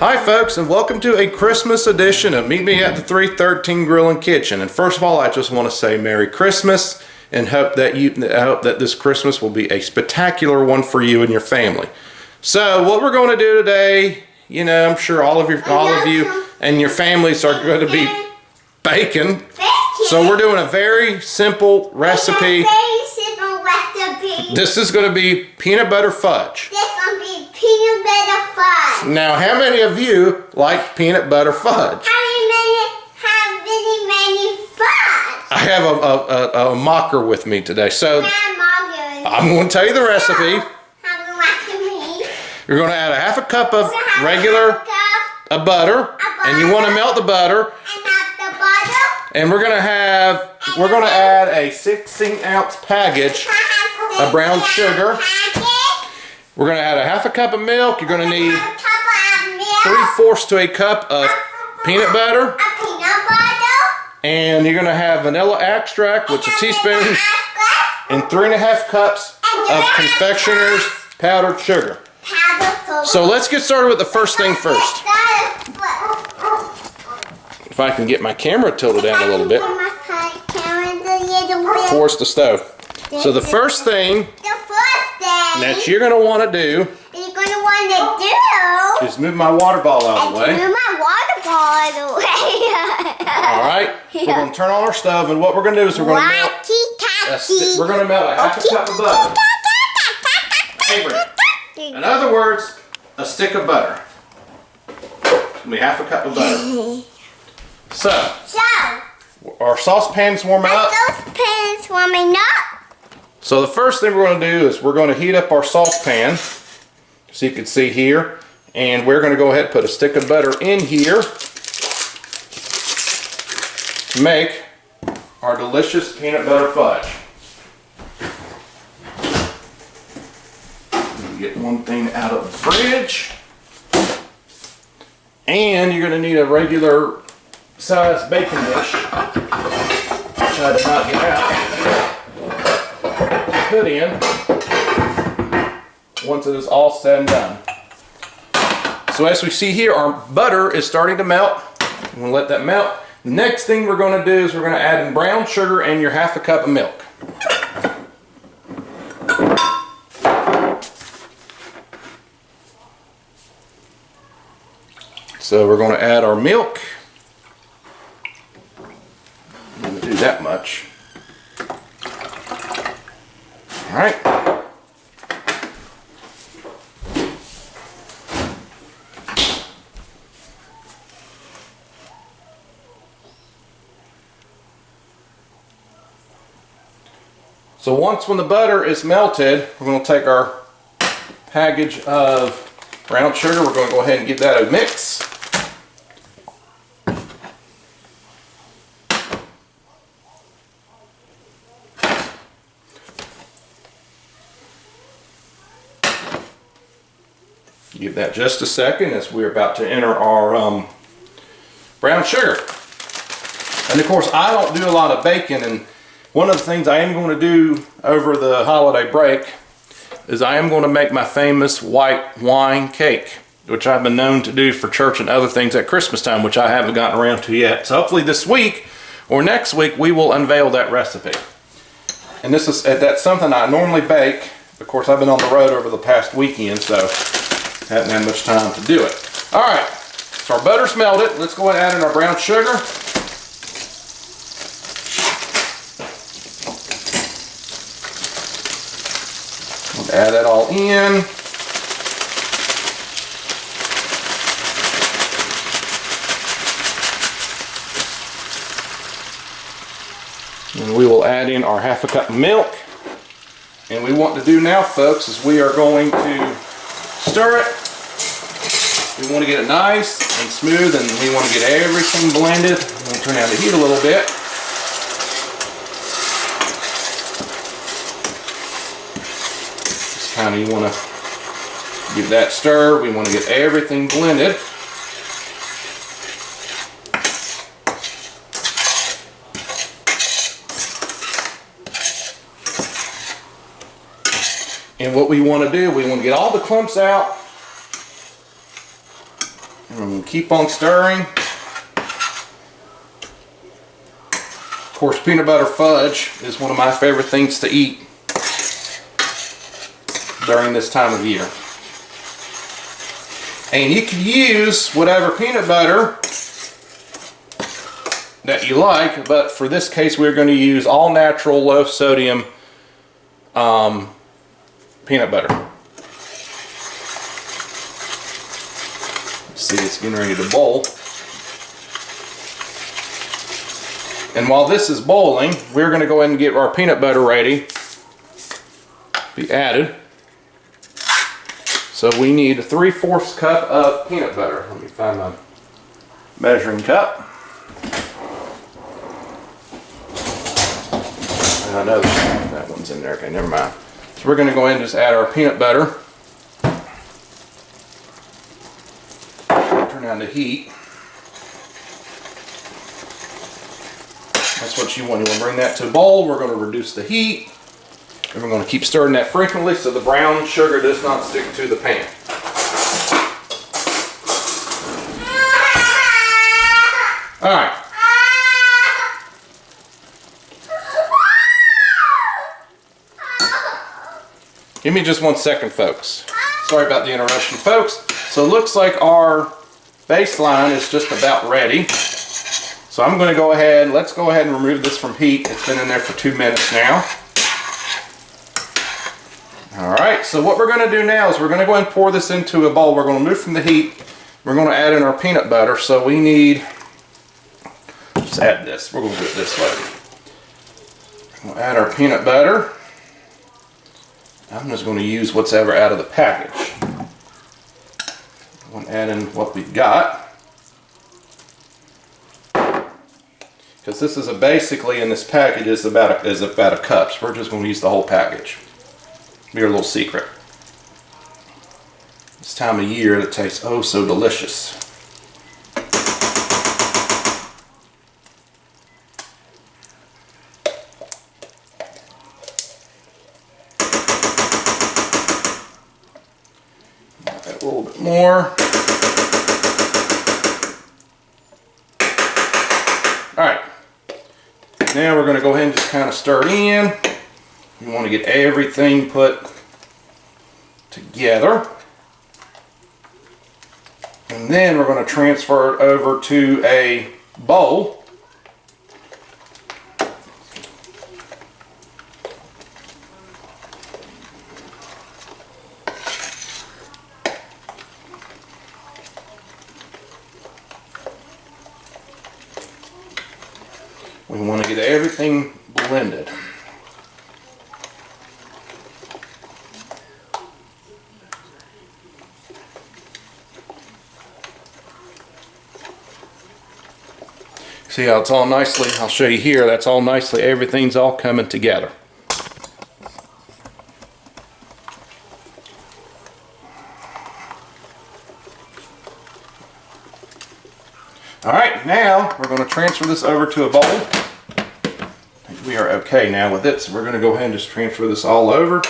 Hi folks, and welcome to a Christmas edition of Meet Me at the 313 Grill and Kitchen. And first of all, I just want to say Merry Christmas and hope that this Christmas will be a spectacular one for you and your family. So what we're going to do today, you know, I'm sure all of you and your families are going to be baking. So we're doing a very simple recipe. This is going to be peanut butter fudge. Peanut butter fudge. Now, how many of you like peanut butter fudge? How many fudge? I have a mocker with me today, so I'm going to tell you the recipe. You're going to add a half a cup of regular butter, and you want to melt the butter. And we're going to add a 16-ounce package of brown sugar. We're going to add a half a cup of milk. You're going to need 3/4 to a cup of peanut butter. And you're going to have vanilla extract, which is a teaspoon, and 3.5 cups of confectioner's powdered sugar. So let's get started with the first thing first. If I can get my camera tilted down a little bit towards the stove. So the first thing that you're going to want to do is move my water ball out of the way. Alright, we're going to turn on our stove, and what we're going to do is we're going to melt a half a cup of butter. In other words, a stick of butter. It's going to be half a cup of butter. So our saucepan's warming up. So the first thing we're going to do is we're going to heat up our saucepan, so you can see here, and we're going to go ahead and put a stick of butter in here to make our delicious peanut butter fudge. Get one thing out of the fridge, and you're going to need a regular size baking dish, which I did not get out, put in once it is all said and done. So as we see here, our butter is starting to melt. I'm going to let that melt. The next thing we're going to do is we're going to add in brown sugar and your half a cup of milk. So we're going to add our milk. I'm going to do that much. All right. So when the butter is melted, we're going to take our package of brown sugar. We're going to go ahead and give that a mix. Give that just a second as we're about to enter our brown sugar. And of course, I don't do a lot of baking, and one of the things I am going to do over the holiday break is I am going to make my famous white wine cake, which I've been known to do for church and other things at Christmas time, which I haven't gotten around to yet. So hopefully this week or next week we will unveil that recipe. And that's something I normally bake. Of course, I've been on the road over the past weekend, so haven't had much time to do it. All right, so our butter's melted. Let's go ahead and add in our brown sugar. We'll add that all in. And we will add in our half a cup of milk. And what we want to do now, folks, is we are going to stir it. We want to get it nice and smooth, and we want to get everything blended. I'm going to turn down the heat a little bit. Just kind of, you want to give that stir. We want to get everything blended. And what we want to do, we want to get all the clumps out. And I'm going to keep on stirring. Of course, peanut butter fudge is one of my favorite things to eat during this time of year. And you can use whatever peanut butter that you like, but for this case we're going to use all natural, low sodium peanut butter. See, it's getting ready to boil. And while this is boiling, we're going to go ahead and get our peanut butter ready to be added. So we need a 3/4 cup of peanut butter. Let me find my measuring cup. And I know that one's in there. Okay, never mind. So we're going to go ahead and just add our peanut butter. Turn on the heat. That's what you want. You want to bring that to a boil. We're going to reduce the heat. And we're going to keep stirring that frequently so the brown sugar does not stick to the pan. Alright. Give me just 1 second, folks. Sorry about the interruption, folks. So it looks like our baseline is just about ready. So I'm going to go ahead, let's go ahead and remove this from heat. It's been in there for 2 minutes now. Alright, so what we're going to do now is we're going to go ahead and pour this into a bowl. We're going to move from the heat. We're going to add in our peanut butter. So we need, let's add this. We're going to do it this way. We'll add our peanut butter. I'm just going to use what's ever out of the package. I'm going to add in what we've got. Because this is basically in this package is about a cup. So we're just going to use the whole package. Be our little secret. This time of year it tastes oh so delicious. Add a little bit more. Alright. Now we're going to go ahead and just kind of stir it in. You want to get everything put together. And then we're going to transfer it over to a bowl. We want to get everything blended. See how it's all nicely, I'll show you here, that's all nicely, everything's all coming together. Alright, now we're going to transfer this over to a bowl. I think we are okay now with it, so we're going to go ahead and just transfer this all over.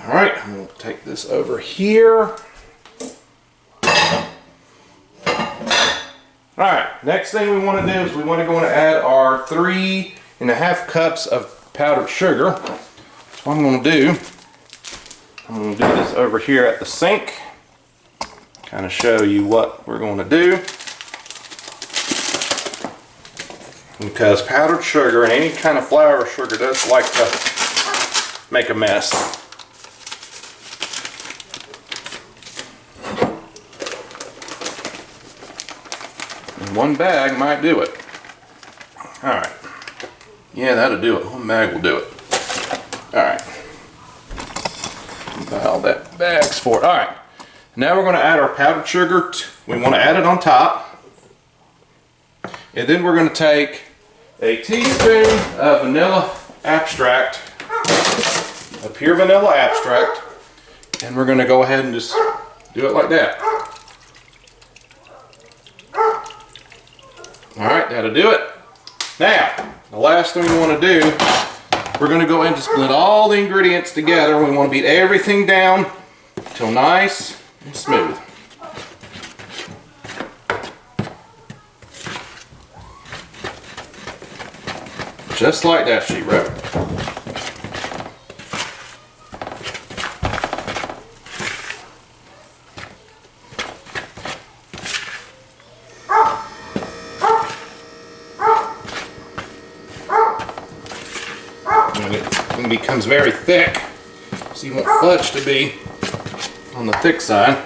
Alright, I'm going to take this over here. Alright, next thing we want to do is we want to go and add our 3.5 cups of powdered sugar. So what I'm going to do, I'm going to do this over here at the sink. Kind of show you what we're going to do. Because powdered sugar and any kind of flour sugar does like to make a mess. One bag might do it. Alright. Yeah, that'll do it. One bag will do it. Alright. Buy all that bags for it. Alright. Now we're going to add our powdered sugar. We want to add it on top. And then we're going to take a teaspoon of vanilla extract. a pure vanilla extract, and we're going to go ahead and just do it like that. Alright, that'll do it. Now, the last thing we want to do, we're going to go ahead and just blend all the ingredients together. We want to beat everything down till nice and smooth. Just like that, she wrote. When it becomes very thick, so you want fudge to be on the thick side.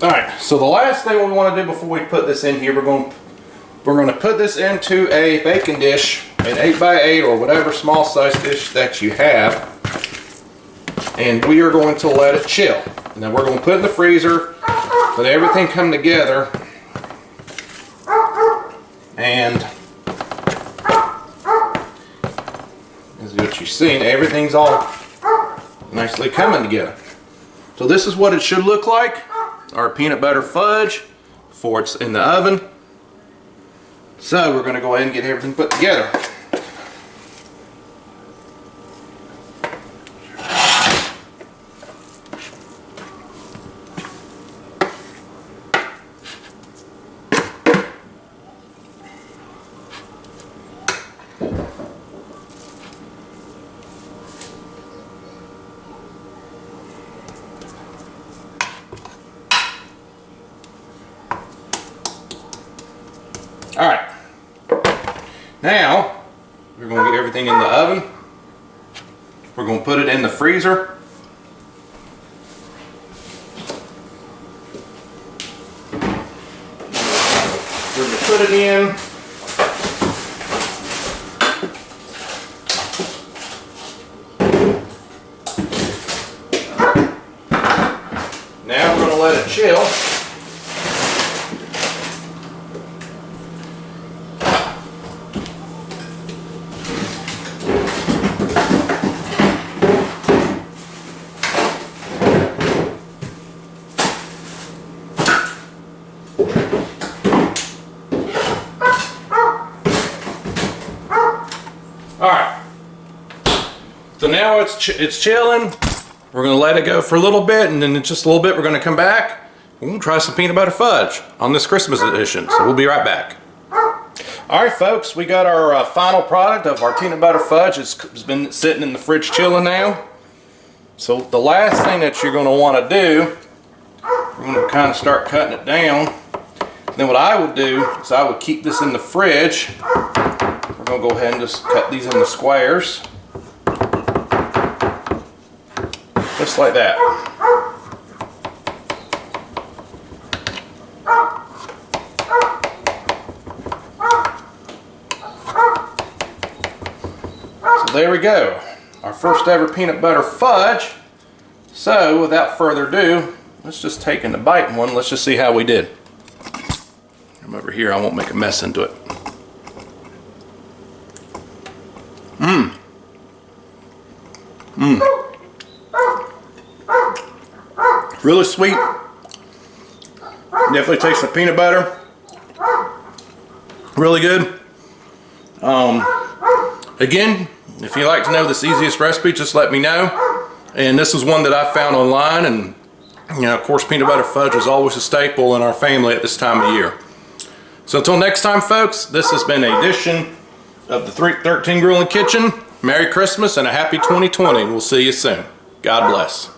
Alright, so the last thing we want to do before we put this in here, we're going to put this into a baking dish, an 8x8 or whatever small size dish that you have, and we are going to let it chill. And then we're going to put it in the freezer, let everything come together, and as what you've seen, everything's all nicely coming together. So this is what it should look like, our peanut butter fudge, before it's in the oven. So we're going to go ahead and get everything put together. Alright, now we're going to get everything in the oven. We're going to put it in the freezer. We're going to put it in. Now we're going to let it chill. Alright, so now it's chilling. We're going to let it go for a little bit, and then in just a little bit we're going to come back. We're going to try some peanut butter fudge on this Christmas edition, so we'll be right back. Alright folks, we got our final product of our peanut butter fudge. It's been sitting in the fridge chilling now. So the last thing that you're going to want to do, we're going to kind of start cutting it down. Then what I would do is I would keep this in the fridge. We're going to go ahead and just cut these into squares. Just like that. So there we go. Our first ever peanut butter fudge. So without further ado, let's just take in the biting one. Let's just see how we did. I'm over here, I won't make a mess into it. Really sweet. Definitely tastes the peanut butter. Really good. Again, if you'd like to know this easiest recipe, just let me know. And this is one that I found online, and you know, of course, peanut butter fudge is always a staple in our family at this time of year. So until next time, folks, this has been an edition of the 13 Grilling Kitchen. Merry Christmas and a happy 2020. We'll see you soon. God bless.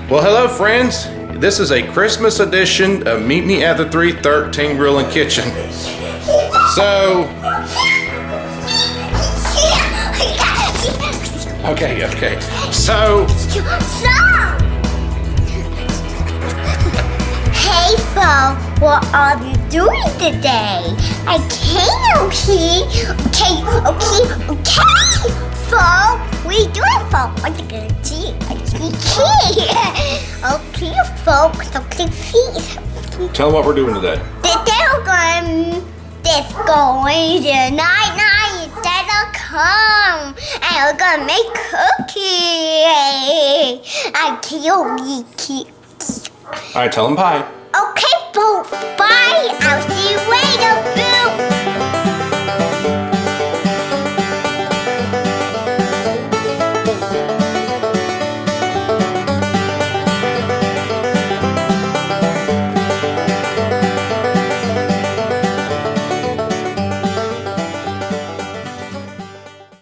Well, hello friends. This is a Christmas edition of Meet Me at the 313 Grilling Kitchen. So, okay. So, hey, Fo, what are you doing today? Okay. Folks, we do it, folks. What you gonna see? Okay, folks. Okay, see. Tell them what we're doing today. They're going. This going tonight. That'll come, and we're gonna make cookies. I can't. All right, tell them bye. Okay, folks. Bye. I'll see you later.